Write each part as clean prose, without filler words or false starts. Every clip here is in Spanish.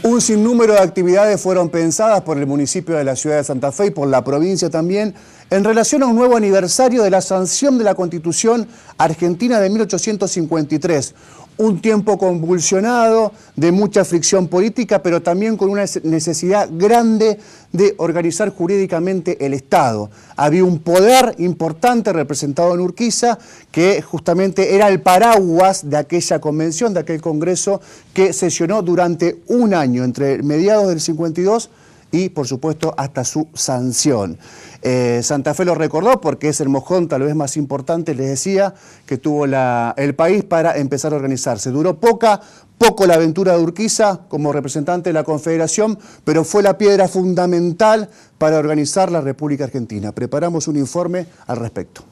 Un sinnúmero de actividades fueron pensadas por el municipio de la ciudad de Santa Fe y por la provincia también en relación a un nuevo aniversario de la sanción de la Constitución Argentina de 1853. Un tiempo convulsionado, de mucha fricción política, pero también con una necesidad grande de organizar jurídicamente el Estado. Había un poder importante representado en Urquiza que justamente era el paraguas de aquella convención, de aquel congreso que sesionó durante un año, entre mediados del 52 y, por supuesto, hasta su sanción. Santa Fe lo recordó porque es el mojón tal vez más importante, les decía, que tuvo el país para empezar a organizarse. Duró poco la aventura de Urquiza como representante de la Confederación, pero fue la piedra fundamental para organizar la República Argentina. Preparamos un informe al respecto.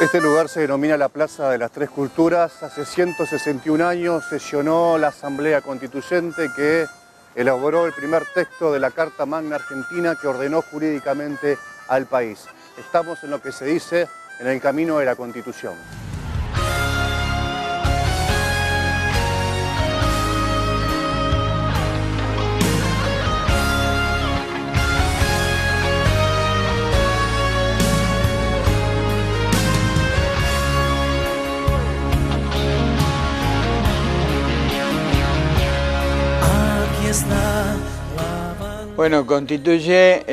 Este lugar se denomina la Plaza de las Tres Culturas. Hace 161 años sesionó la Asamblea Constituyente que elaboró el primer texto de la Carta Magna Argentina que ordenó jurídicamente al país. Estamos en lo que se dice en el camino de la Constitución. Bueno, constituye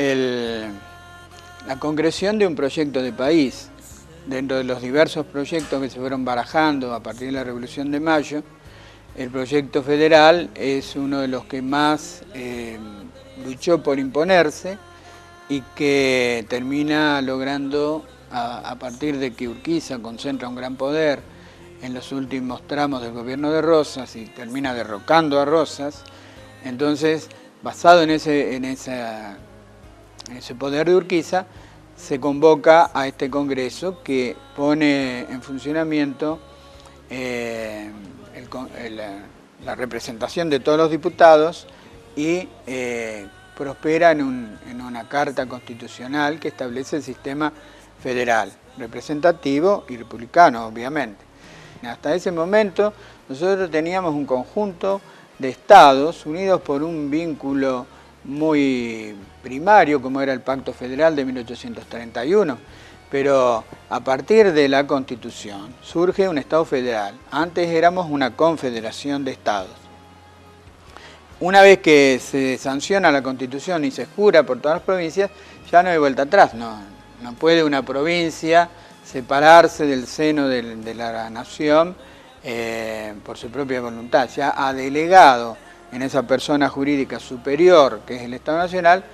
la concreción de un proyecto de país. Dentro de los diversos proyectos que se fueron barajando a partir de la Revolución de Mayo, el proyecto federal es uno de los que más luchó por imponerse y que termina logrando, a partir de que Urquiza concentra un gran poder en los últimos tramos del gobierno de Rosas y termina derrocando a Rosas, entonces, basado en ese poder de Urquiza, se convoca a este Congreso que pone en funcionamiento la representación de todos los diputados y prospera en una Carta Constitucional que establece el sistema federal, representativo y republicano, obviamente. Hasta ese momento nosotros teníamos un conjunto de estados unidos por un vínculo muy primario como era el Pacto Federal de 1831, pero a partir de la Constitución surge un Estado federal. Antes éramos una confederación de estados. Una vez que se sanciona la Constitución y se jura por todas las provincias, ya no hay vuelta atrás, no puede una provincia separarse del seno de la nación por su propia voluntad. Ya ha delegado en esa persona jurídica superior, que es el Estado Nacional,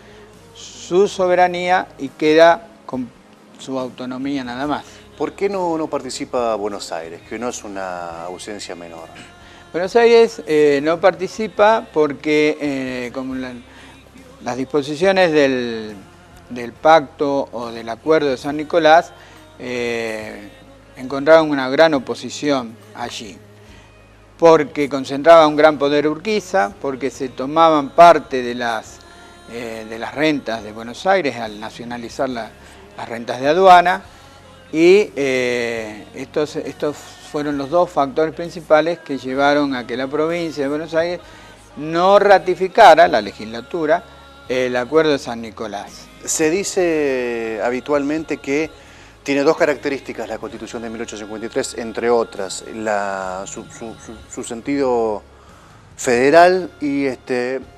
su soberanía y queda con su autonomía nada más. ¿Por qué no participa Buenos Aires, que no es una ausencia menor? Buenos Aires no participa porque como las disposiciones del pacto o del acuerdo de San Nicolás encontraban una gran oposición allí, porque concentraba un gran poder Urquiza, porque se tomaban parte de las rentas de Buenos Aires al nacionalizar las rentas de aduana, y estos fueron los dos factores principales que llevaron a que la provincia de Buenos Aires no ratificara, la legislatura, el acuerdo de San Nicolás. Se dice habitualmente que tiene dos características la Constitución de 1853, entre otras, su sentido federal y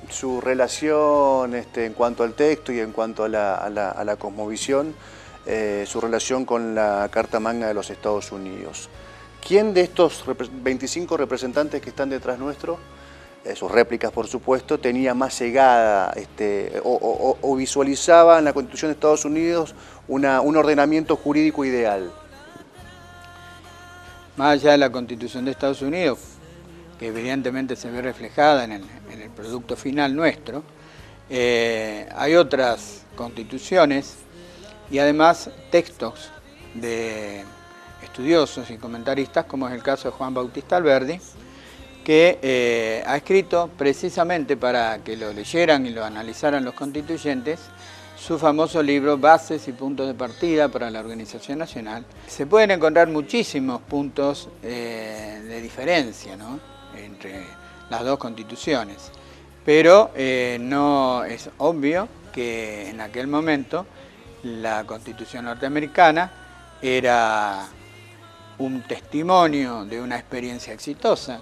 su relación en cuanto al texto y en cuanto a la cosmovisión, su relación con la Carta Magna de los Estados Unidos. ¿Quién de estos 25 representantes que están detrás nuestro, sus réplicas por supuesto, tenía más llegada o visualizaba en la Constitución de Estados Unidos un ordenamiento jurídico ideal? Más allá de la Constitución de Estados Unidos, que evidentemente se ve reflejada en el producto final nuestro, hay otras constituciones y además textos de estudiosos y comentaristas, como es el caso de Juan Bautista Alberdi, que ha escrito precisamente para que lo leyeran y lo analizaran los constituyentes, su famoso libro Bases y Puntos de Partida para la Organización Nacional. Se pueden encontrar muchísimos puntos de diferencia, ¿no?, entre las dos constituciones, pero no es obvio que en aquel momento la Constitución norteamericana era un testimonio de una experiencia exitosa,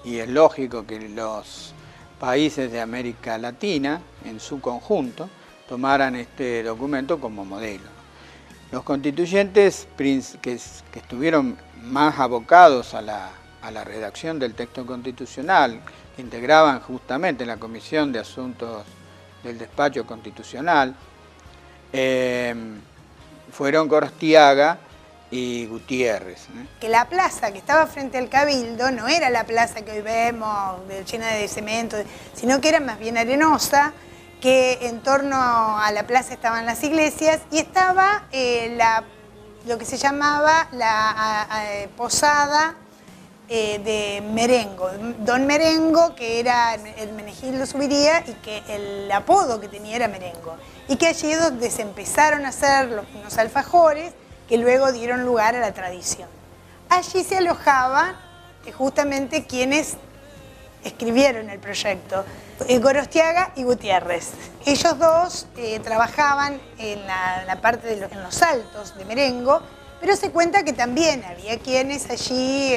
y es lógico que los países de América Latina, en su conjunto, tomaran este documento como modelo. Los constituyentes que estuvieron más abocados a la redacción del texto constitucional, que integraban justamente la Comisión de Asuntos del Despacho Constitucional, fueron Gorostiaga y Gutiérrez. Que la plaza que estaba frente al Cabildo no era la plaza que hoy vemos, llena de cemento, sino que era más bien arenosa, que en torno a la plaza estaban las iglesias y estaba lo que se llamaba la posada de Merengo, Don Merengo, que era Hermenegildo Zuviría, y que el apodo que tenía era Merengo. Y que allí es donde se empezaron a hacer los alfajores, que luego dieron lugar a la tradición. Allí se alojaban justamente quienes escribieron el proyecto, Gorostiaga y Gutiérrez. Ellos dos trabajaban en la parte en los altos de Merengo, pero se cuenta que también había quienes allí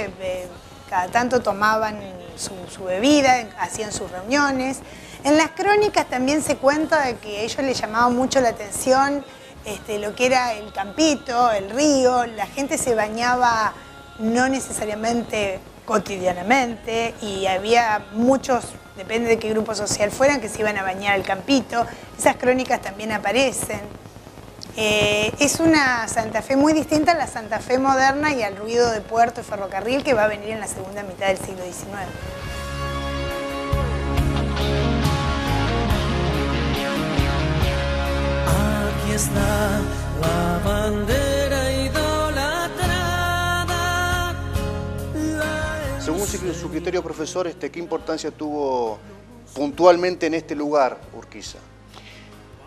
cada tanto tomaban su bebida, hacían sus reuniones. En las crónicas también se cuenta de que a ellos les llamaba mucho la atención lo que era el campito, el río. La gente se bañaba no necesariamente cotidianamente, y había muchos, depende de qué grupo social fueran, que se iban a bañar al campito. Esas crónicas también aparecen. Es una Santa Fe muy distinta a la Santa Fe moderna y al ruido de puerto y ferrocarril que va a venir en la segunda mitad del siglo XIX. Aquí está la bandera idolatrada. Según su criterio, profesor, ¿qué importancia tuvo puntualmente en este lugar Urquiza?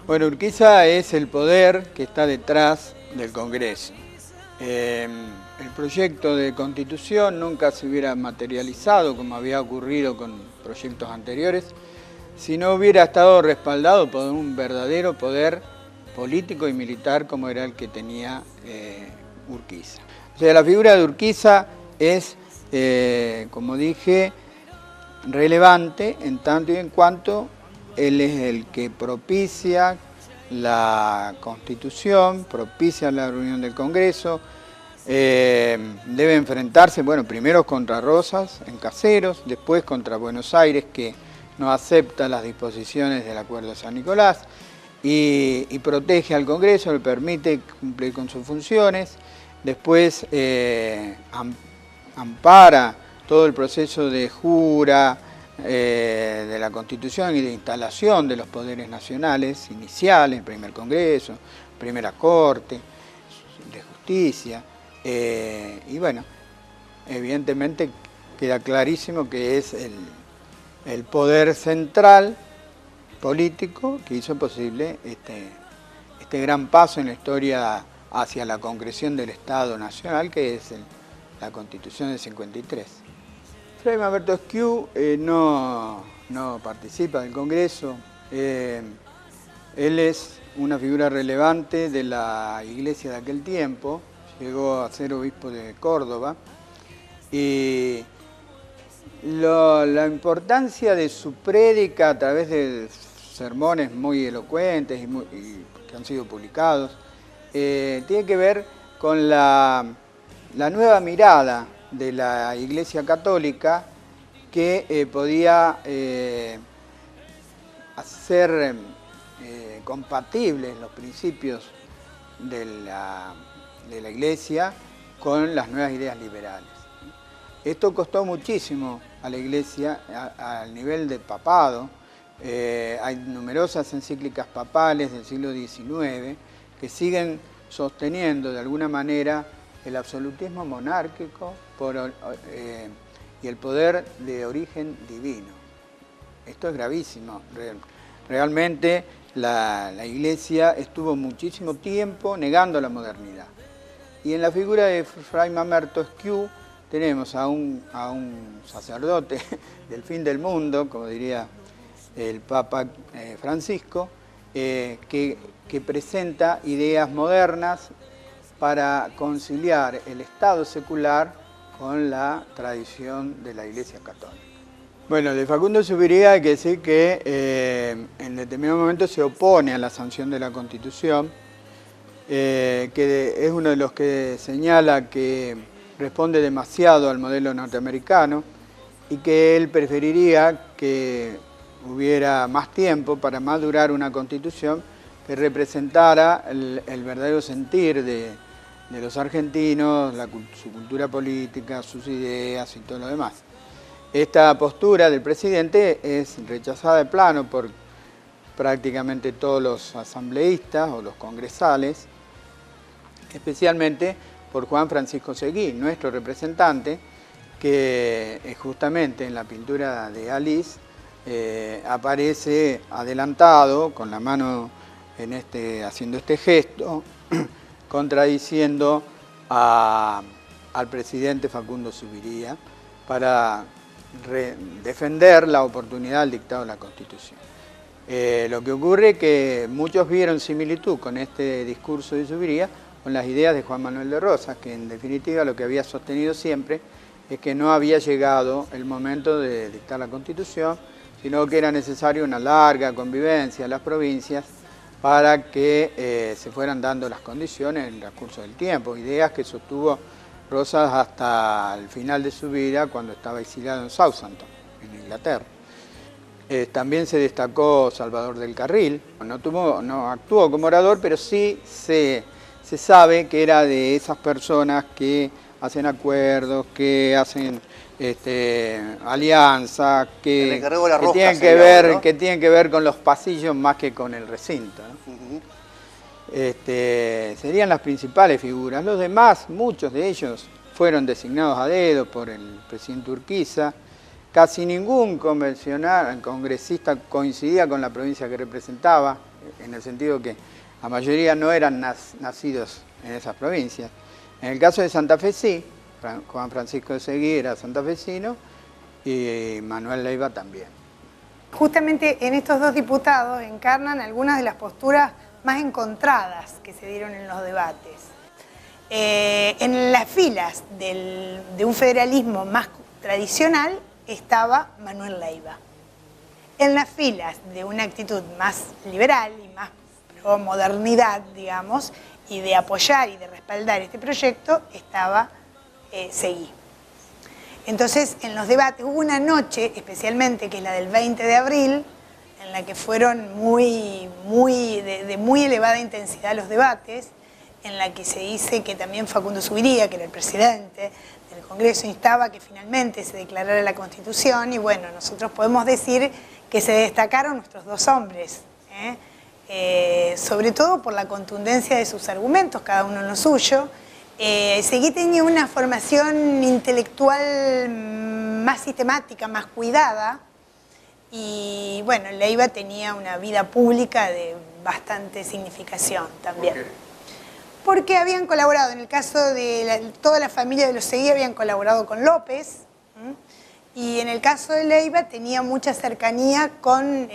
Bueno, Urquiza es el poder que está detrás del Congreso. El proyecto de Constitución nunca se hubiera materializado, como había ocurrido con proyectos anteriores, si no hubiera estado respaldado por un verdadero poder político y militar como era el que tenía Urquiza. O sea, la figura de Urquiza es, como dije, relevante en tanto y en cuanto él es el que propicia la Constitución, propicia la reunión del Congreso. Debe enfrentarse, bueno, primero contra Rosas en Caseros, después contra Buenos Aires, que no acepta las disposiciones del Acuerdo de San Nicolás, y protege al Congreso, le permite cumplir con sus funciones. Después ampara todo el proceso de jura de la Constitución y de instalación de los poderes nacionales iniciales, el primer Congreso, primera Corte de Justicia, y bueno, evidentemente queda clarísimo que es el poder central político que hizo posible este gran paso en la historia hacia la concreción del Estado Nacional, que es la Constitución del 53. Fray Mamerto Esquiú no participa del Congreso. Él es una figura relevante de la Iglesia de aquel tiempo, llegó a ser obispo de Córdoba, y la importancia de su prédica a través de sermones muy elocuentes y que han sido publicados, tiene que ver con la nueva mirada de la Iglesia Católica, que podía hacer compatibles los principios de la Iglesia con las nuevas ideas liberales. Esto costó muchísimo a la Iglesia al nivel del papado. Hay numerosas encíclicas papales del siglo XIX que siguen sosteniendo de alguna manera el absolutismo monárquico y el poder de origen divino. Esto es gravísimo. Realmente la Iglesia estuvo muchísimo tiempo negando la modernidad. Y en la figura de Fray Mamerto Esquiú tenemos a un sacerdote del fin del mundo, como diría el Papa Francisco, que presenta ideas modernas para conciliar el Estado secular con la tradición de la Iglesia Católica. Bueno, de Facundo Zuviría hay que decir que en determinado momento se opone a la sanción de la Constitución, que es uno de los que señala que responde demasiado al modelo norteamericano y que él preferiría que hubiera más tiempo para madurar una Constitución que representara el verdadero sentir de los argentinos, su cultura política, sus ideas y todo lo demás. Esta postura del presidente es rechazada de plano por prácticamente todos los asambleístas o los congresales, especialmente por Juan Francisco Seguí, nuestro representante, que justamente en la pintura de Alice aparece adelantado, con la mano haciendo este gesto, contradiciendo al presidente Facundo Zuviría para defender la oportunidad del dictado de la Constitución. Lo que ocurre es que muchos vieron similitud con este discurso de Zuviría con las ideas de Juan Manuel de Rosas, que en definitiva lo que había sostenido siempre es que no había llegado el momento de dictar la Constitución, sino que era necesaria una larga convivencia en las provincias para que se fueran dando las condiciones en el transcurso del tiempo, ideas que sostuvo Rosas hasta el final de su vida, cuando estaba exiliado en Southampton, en Inglaterra. También se destacó Salvador del Carril, no actuó como orador, pero sí se sabe que era de esas personas que hacen acuerdos, que hacen alianzas, que tienen que ver con los pasillos más que con el recinto, ¿no? Serían las principales figuras. Los demás, muchos de ellos, fueron designados a dedo por el presidente Urquiza. Casi ningún congresista coincidía con la provincia que representaba, en el sentido que la mayoría no eran nacidos en esas provincias. En el caso de Santa Fe sí, Juan Francisco de Seguí era santafesino y Manuel Leiva también. Justamente en estos dos diputados encarnan algunas de las posturas más encontradas que se dieron en los debates. En las filas de un federalismo más tradicional estaba Manuel Leiva. En las filas de una actitud más liberal y más pro modernidad, digamos, y de apoyar y de respaldar este proyecto, estaba Seguí. Entonces, en los debates hubo una noche, especialmente, que es la del 20 de abril, en la que fueron de muy elevada intensidad los debates, en la que se dice que también Facundo Zuviría, que era el presidente del Congreso, instaba que finalmente se declarara la Constitución, y bueno, nosotros podemos decir que se destacaron nuestros dos hombres, sobre todo por la contundencia de sus argumentos, cada uno en lo suyo. Seguí tenía una formación intelectual más sistemática, más cuidada, y bueno, Leiva tenía una vida pública de bastante significación también. Porque habían colaborado, en el caso de toda la familia de los Seguí habían colaborado con López, y en el caso de Leiva tenía mucha cercanía con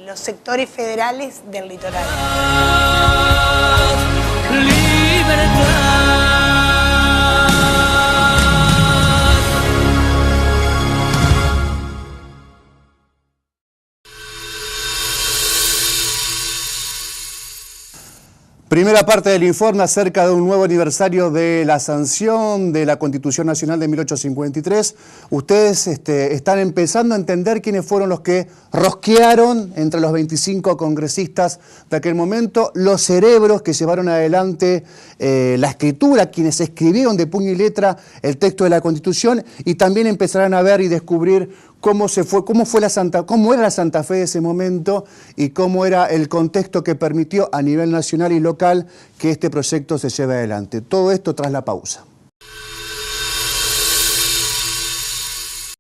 los sectores federales del litoral. Primera parte del informe acerca de un nuevo aniversario de la sanción de la Constitución Nacional de 1853. Ustedes están empezando a entender quiénes fueron los que rosquearon entre los 25 congresistas de aquel momento, los cerebros que llevaron adelante la escritura, quienes escribieron de puño y letra el texto de la Constitución, y también empezarán a ver y descubrir cómo era la Santa Fe de ese momento y cómo era el contexto que permitió a nivel nacional y local que este proyecto se lleve adelante. Todo esto tras la pausa.